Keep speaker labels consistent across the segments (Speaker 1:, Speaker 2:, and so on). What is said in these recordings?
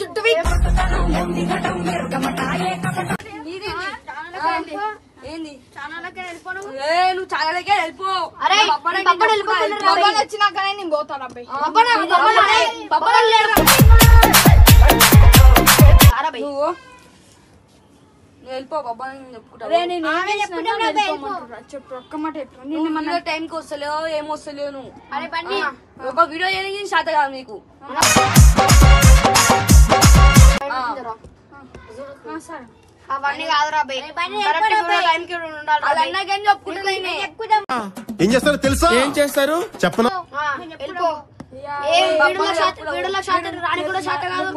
Speaker 1: చుట్టూ నువ్వు ఛానల్కే వెళ్ళిపో.
Speaker 2: వచ్చినాకనే నేను పోతాను అబ్బాయి.
Speaker 1: నువ్వు వెళ్ళిపో బాబా చెప్పుకుంటా.
Speaker 2: చెప్పు ఒక్క మాట చెప్పు.
Speaker 1: నిన్న మన టైంకి వస్తలేవు ఏం వస్తలేవు నువ్వు. ఒక వీడియో చేయడానికి శాత కాదు నీకు.
Speaker 2: అవన్నీ కాదురా
Speaker 3: ఏం చేస్తారో తెలుసా? ఏం చేస్తారు చెప్పను.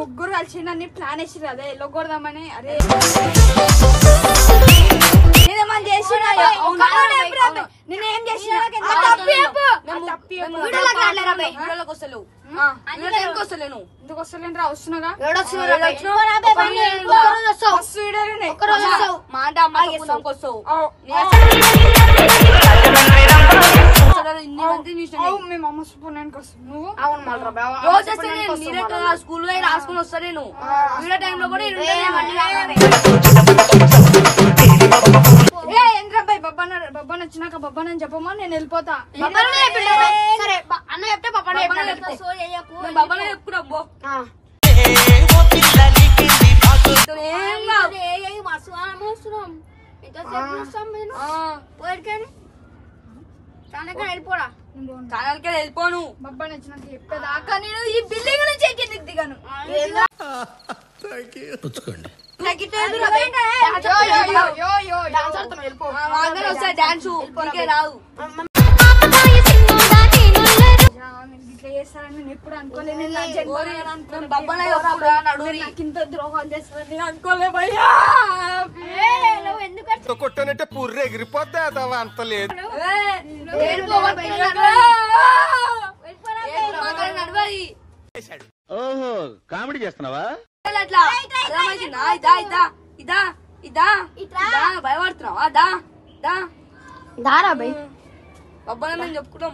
Speaker 2: ముగ్గురు కలిసి నన్ను ప్లాన్ వేసి అదే వెళ్ళకూడదామని. అరే నేనేమని చేసిన నేనేం చేసిన ఎందుకు వస్తలేను రా. వస్తున్నాగా
Speaker 1: మాట
Speaker 2: మేము అమ్మ సుపోనానికి వస్తాం. నువ్వు
Speaker 1: స్కూల్ రాసుకుని వస్తా నేను వీడియో టైంలో కూడా
Speaker 2: ఏంద్రబ్బాయి బబ్బన్ వచ్చినాక బబ్బన్ అని చెప్పమా నేను వెళ్ళిపోతా. సరే అన్న చెప్తే
Speaker 1: బబ్బా చెప్పుకున్నాం.
Speaker 2: వెళ్ళిపోరా
Speaker 1: ఛానల్కే వెళ్ళిపోను.
Speaker 2: బబ్బన్ వచ్చినాక చెప్పేదాకా నేను ఈ బిల్డింగ్ నుంచి ఎక్కి దిగాను.
Speaker 1: డాన్స్ రావు
Speaker 2: ఇట్లా చేస్తారని నేను ఎప్పుడు అనుకోలేదు. ఇంత ద్రోహం చేస్తారని నేను అనుకోలే భయ్యా.
Speaker 3: కొట్టనంటే పుర్రె ఎగిరిపోతే అంత లేదు. ఓహో కామెడీ చేస్తున్నావా?
Speaker 1: భయపడుతున్నావా? బబ్బా నేను చెప్పుకుంటాం.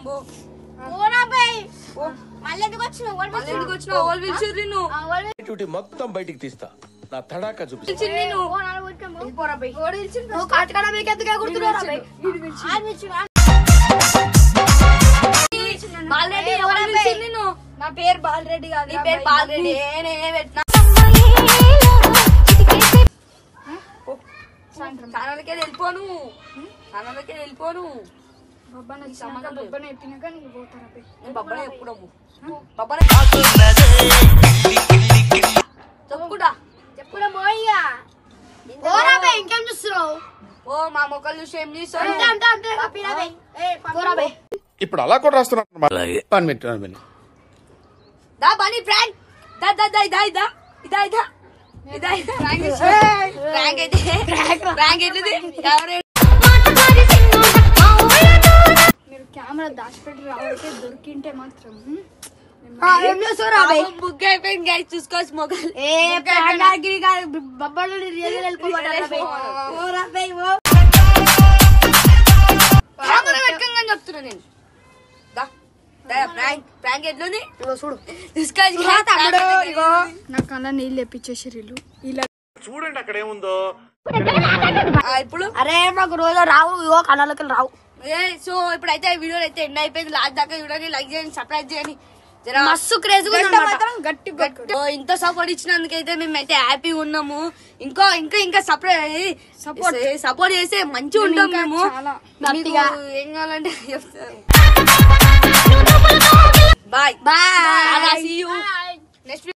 Speaker 3: మొత్తం బయటికి తీస్తా నా తడాక చూపి.
Speaker 2: నా పేరు బాలరెడ్డి కాదు.
Speaker 1: నీ పేరు బాలరెడ్డి. ఛానల్కే వెళ్ళిపోను.
Speaker 2: బబ్బన్ చెప్పినాక నీకు పోతారా?
Speaker 1: బబ్బనే చెప్పుకోము. చెప్పుకుంటా
Speaker 2: ఇంకేం చూస్తున్నావు?
Speaker 1: ఓ మా మొక్కలు చూసి ఏం చేస్తావు?
Speaker 3: ఇప్పుడు అలా కూడా రాస్తున్నా.
Speaker 1: దా బనీ ప్రాంక్
Speaker 2: మీరు కెమెరా దాచిపెట్టి రావడానికి దొరికింటే మాత్రం
Speaker 1: బుక్ అయిపోయింది గైస్. చూసుకోవచ్చు మొక్కలు. చెప్తున్నా నేను. ప్రాంక్ ఎట్లుంది
Speaker 2: చూడు. నాకు అలా నీళ్ళు తెప్పించేసారు ఇలా.
Speaker 3: చూడండి అక్కడ ఏముందో.
Speaker 1: ఇప్పుడు
Speaker 2: అరే మాకు రోజు రావు ఇగో కళ్ళకి రావు.
Speaker 1: సో ఇప్పుడైతే వీడియో అయితే ఎండ్ అయిపోయింది. లాస్ట్ దాకా చూడండి, లైక్ చేయండి, సబ్స్క్రైబ్ చేయండి.
Speaker 2: మస్తు క్రేజ్ గట్టి
Speaker 1: ఇంత సపోర్ట్ ఇచ్చినందుకైతే మేమైతే హ్యాపీగా ఉన్నాము. ఇంకా సపోర్ట్ చేస్తే మంచిగా ఉంటాం మేము. ఏం కావాలంటే చెప్తారు. బాయ్.